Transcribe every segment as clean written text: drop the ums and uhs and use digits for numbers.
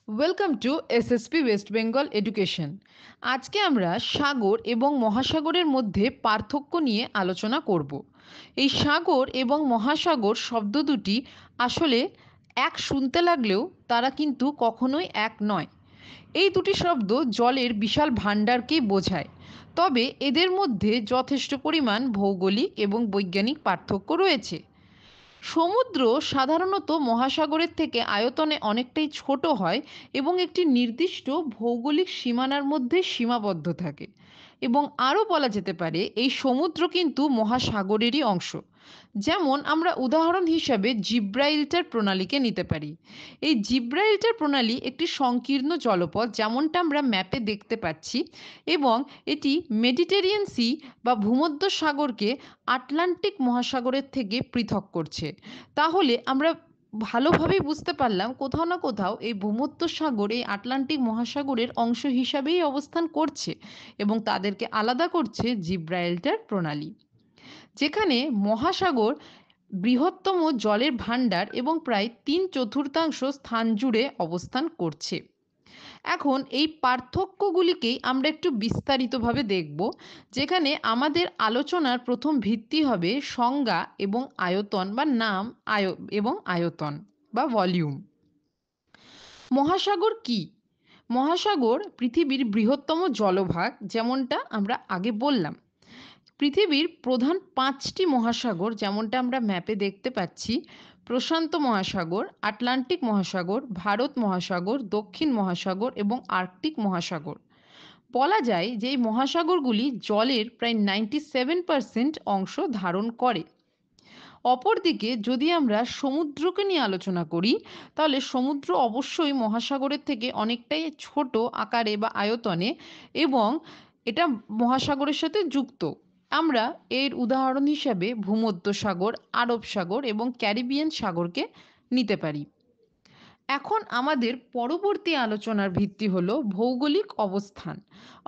Welcome to SSP West Bengal education. আজকে আমরা সাগর এবং মহাসাগরের মধ্যে পার্থক্য নিয়ে আলোচনা করব। এই সাগর এবং মহাসাগর শব্দ দুটি আসলে এক শুনতে লাগলেও তারা কিন্তু কখনোই এক নয়। এই দুটি শব্দ জলের বিশাল ভাণ্ডারকেই বোঝায়, তবে এদের মধ্যে যথেষ্ট পরিমাণ ভৌগোলিক এবং বৈজ্ঞানিক পার্থক্য রয়েছে। সমুদ্র সাধারণত মহাসাগরের থেকে আয়তনে অনেকটাই ছোট হয় এবং একটি নির্দিষ্ট ভৌগোলিক সীমানার মধ্যে সীমাবদ্ধ থাকে। এবং আরও বলা যেতে পারে এই সমুদ্র কিন্তু মহাসাগরেরই অংশ। যেমন আমরা উদাহরণ হিসাবে জিব্রাইল্টার প্রণালীকে নিতে পারি। এই জিব্রাইল্টার প্রণালী একটি সংকীর্ণ জলপথ, যেমনটা আমরা ম্যাপে দেখতে পাচ্ছি, এবং এটি মেডিটেরিয়ান সি বা ভূমধ্য সাগরকে আটলান্টিক মহাসাগরের থেকে পৃথক করছে। তাহলে আমরা ভালোভাবেই বুঝতে পারলাম কোথাও না কোথাও এই ভূমধ্য সাগর এই আটলান্টিক মহাসাগরের অংশ হিসাবেই অবস্থান করছে এবং তাদেরকে আলাদা করছে জিব্রাল্টার প্রণালী। যেখানে মহাসাগর বৃহত্তম জলের ভাণ্ডার এবং প্রায় 3/4 স্থান জুড়ে অবস্থান করছে। এখন এই পার্থক্যগুলিকেই আমরা একটু বিস্তারিতভাবে দেখব, যেখানে আমাদের আলোচনার প্রথম ভিত্তি হবে সংজ্ঞা এবং আয়তন বা নাম এবং আয়তন বা ভলিউম। মহাসাগর কি? মহাসাগর পৃথিবীর বৃহত্তম জলভাগ, যেমনটা আমরা আগে বললাম। পৃথিবীর প্রধান 5টি মহাসাগর, যেমনটা আমরা ম্যাপে দেখতে পাচ্ছি: প্রশান্ত মহাসাগর, আটলান্টিক মহাসাগর, ভারত মহাসাগর, দক্ষিণ মহাসাগর এবং আর্কটিক মহাসাগর। বলা যায় যে এই মহাসাগরগুলি জলের প্রায় 97% অংশ ধারণ করে। অপরদিকে যদি আমরা সমুদ্রকে নিয়ে আলোচনা করি, তাহলে সমুদ্র অবশ্যই মহাসাগরের থেকে অনেকটাই ছোট আকারে বা আয়তনে, এবং এটা মহাসাগরের সাথে যুক্ত। আমরা এর উদাহরণ হিসাবে ভূমধ্য সাগর, আরব সাগর এবং ক্যারিবিয়ান সাগরকে নিতে পারি। এখন আমাদের পরবর্তী আলোচনার ভিত্তি হলো ভৌগোলিক অবস্থান,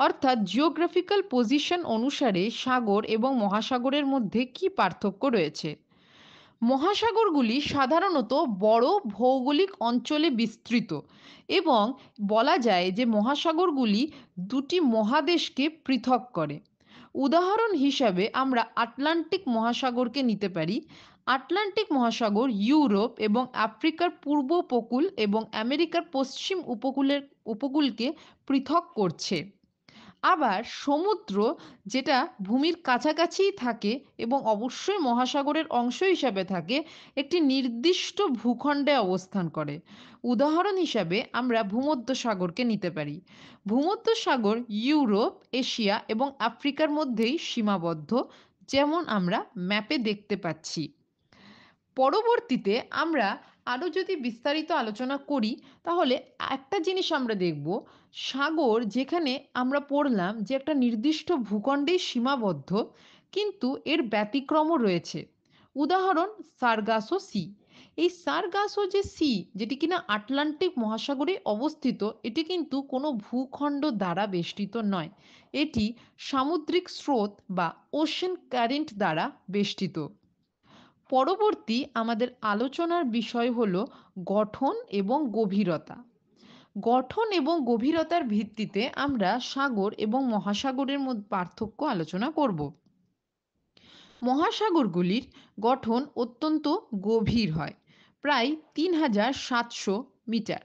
অর্থাৎ জিওগ্রাফিক্যাল পজিশন অনুসারে সাগর এবং মহাসাগরের মধ্যে কি পার্থক্য রয়েছে। মহাসাগরগুলি সাধারণত বড় ভৌগোলিক অঞ্চলে বিস্তৃত, এবং বলা যায় যে মহাসাগরগুলি দুটি মহাদেশকে পৃথক করে। উদাহরণ হিসাবে আমরা আটলান্টিক মহাসাগরকে নিতে পারি। আটলান্টিক মহাসাগর ইউরোপ এবং আফ্রিকার পূর্ব উপকূল এবং আমেরিকার পশ্চিম উপকূলকে পৃথক করছে। আবার সমুদ্র, যেটা ভূমির কাছাকাছিই থাকে এবং অবশ্যই মহাসাগরের অংশ হিসাবে থাকে, একটি নির্দিষ্ট ভূখণ্ডে অবস্থান করে। উদাহরণ হিসাবে আমরা ভূমধ্য সাগরকে নিতে পারি। ভূমধ্য সাগর ইউরোপ, এশিয়া এবং আফ্রিকার মধ্যেই সীমাবদ্ধ, যেমন আমরা ম্যাপে দেখতে পাচ্ছি। পরবর্তীতে আমরা আরও যদি বিস্তারিত আলোচনা করি, তাহলে একটা জিনিস আমরা দেখব, সাগর যেখানে আমরা পড়লাম যে একটা নির্দিষ্ট ভূখণ্ডেই সীমাবদ্ধ, কিন্তু এর ব্যতিক্রমও রয়েছে। উদাহরণ সার্গাসো সি। এই সার্গাসো যে সি, যেটি কিনা আটলান্টিক মহাসাগরে অবস্থিত, এটি কিন্তু কোনো ভূখণ্ড দ্বারা বেষ্টিত নয়। এটি সামুদ্রিক স্রোত বা ওশেন কারেন্ট দ্বারা বেষ্টিত। পরবর্তী আমাদের আলোচনার বিষয় হলো গঠন এবং গভীরতা। গঠন এবং গভীরতার ভিত্তিতে আমরা সাগর এবং মহাসাগরের মধ্যে পার্থক্য আলোচনা করব। মহাসাগরগুলির গঠন অত্যন্ত গভীর হয়, প্রায় 3700 মিটার।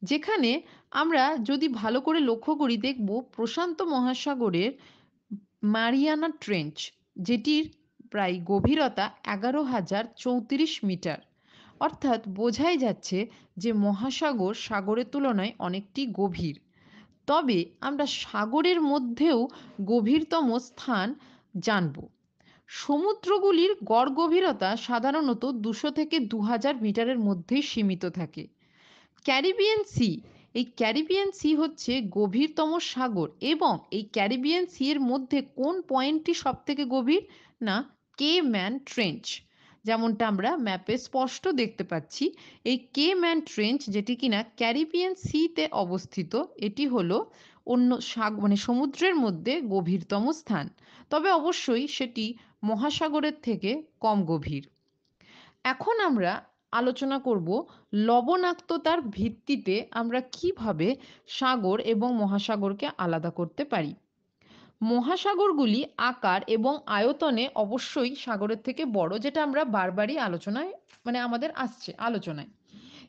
যেখানে আমরা যদি ভালো করে লক্ষ্য করি, দেখব প্রশান্ত মহাসাগরের মারিয়ানা ট্রেঞ্চ, যেটির প্রায় গভীরতা 11,034 মিটার। অর্থাৎ বোঝাই যাচ্ছে যে মহাসাগর সাগরের তুলনায় অনেকটি গভীর। তবে আমরা সাগরের মধ্যেও গভীরতম স্থান জানব। সমুদ্রগুলির গড় গভীরতা সাধারণত 200 থেকে 2000 মিটারের মধ্যেই সীমিত থাকে। ক্যারিবিয়ান সি, এই ক্যারিবিয়ান সি হচ্ছে গভীরতম সাগর, এবং এই ক্যারিবিয়ান সি এর মধ্যে কোন পয়েন্টটি সব থেকে গভীর? না, কে ম্যান ট্রেঞ্চ। যেমনটা আমরা ম্যাপে স্পষ্ট দেখতে পাচ্ছি, এই কে ম্যান ট্রেঞ্চ, যেটি কিনা ক্যারিবিয়ান সিতে অবস্থিত, এটি হলো অন্য সমুদ্রের মধ্যে গভীরতম স্থান। তবে অবশ্যই সেটি মহাসাগরের থেকে কম গভীর। এখন আমরা আলোচনা করব লবণাক্ততার ভিত্তিতে আমরা কিভাবে সাগর এবং মহাসাগরকে আলাদা করতে পারি। মহাসাগরগুলি আকার এবং আয়তনে অবশ্যই সাগরের থেকে বড়, যেটা আমরা বারবারই আলোচনায় আমাদের আসছে আলোচনায়।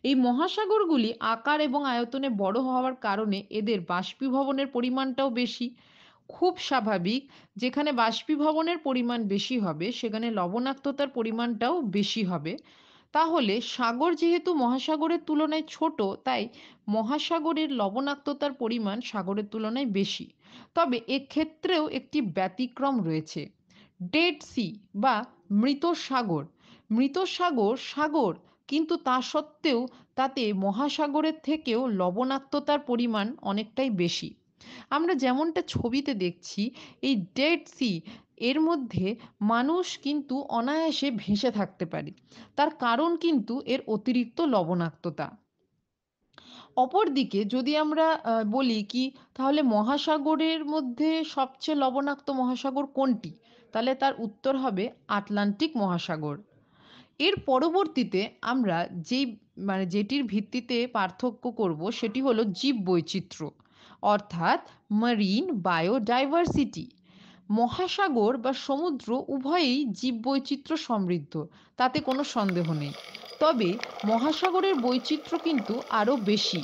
এই মহাসাগরগুলি আকার এবং আয়তনে বড় হওয়ার কারণে এদের বাষ্পীভবনের পরিমাণটাও বেশি। খুব স্বাভাবিক, যেখানে বাষ্পীভবনের পরিমাণ বেশি হবে সেখানে লবণাক্ততার পরিমাণটাও বেশি হবে। তাহলে সাগর যেহেতু মহাসাগরের তুলনায় ছোট, তাই মহাসাগরের লবণাক্ততার পরিমাণ সাগরের তুলনায় বেশি। তবে এক্ষেত্রেও একটি ব্যতিক্রম রয়েছে, ডেড সি বা মৃত সাগর। মৃত সাগর সাগর, কিন্তু তা সত্ত্বেও তাতে মহাসাগরের থেকেও লবণাক্ততার পরিমাণ অনেকটাই বেশি। আমরা যেমনটা ছবিতে দেখছি, এই ডেড সি এর মধ্যে মানুষ কিন্তু অনায়াসে ভেসে থাকতে পারে। তার কারণ কিন্তু এর অতিরিক্ত লবণাক্ততা। অপরদিকে যদি আমরা বলি কি তাহলে মহাসাগরের মধ্যে সবচেয়ে লবণাক্ত মহাসাগর কোনটি? তাহলে তার উত্তর হবে আটলান্টিক মহাসাগর। এর পরবর্তীতে আমরা যেই যেটির ভিত্তিতে পার্থক্য করব সেটি হলো জীববৈচিত্র্য, অর্থাৎ মারিন বায়োডাইভার্সিটি। মহাসাগর বা সমুদ্র উভয়েই জীববৈচিত্র্য সমৃদ্ধ, তাতে কোনো সন্দেহ নেই। তবে মহাসাগরের বৈচিত্র্য কিন্তু আরও বেশি।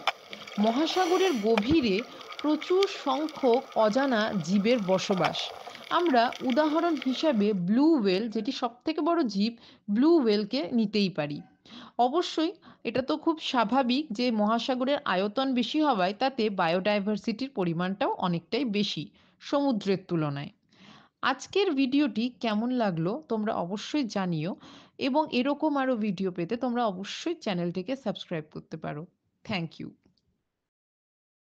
মহাসাগরের গভীরে প্রচুর সংখ্যক অজানা জীবের বসবাস। আমরা উদাহরণ হিসাবে ব্লু হোয়েল, যেটি সবথেকে বড় জীব, ব্লু হোয়েলকে নিতেই পারি। অবশ্যই এটা তো খুব স্বাভাবিক যে মহাসাগরের আয়তন বেশি হওয়ায় তাতে বায়োডাইভার্সিটির পরিমাণটাও অনেকটাই বেশি সমুদ্রের তুলনায়। আজকের ভিডিওটি কেমন লাগলো তোমরা অবশ্যই জানিও, এবং এরকম আরও ভিডিও পেতে তোমরা অবশ্যই চ্যানেলটিকে সাবস্ক্রাইব করতে পারো। Thank you.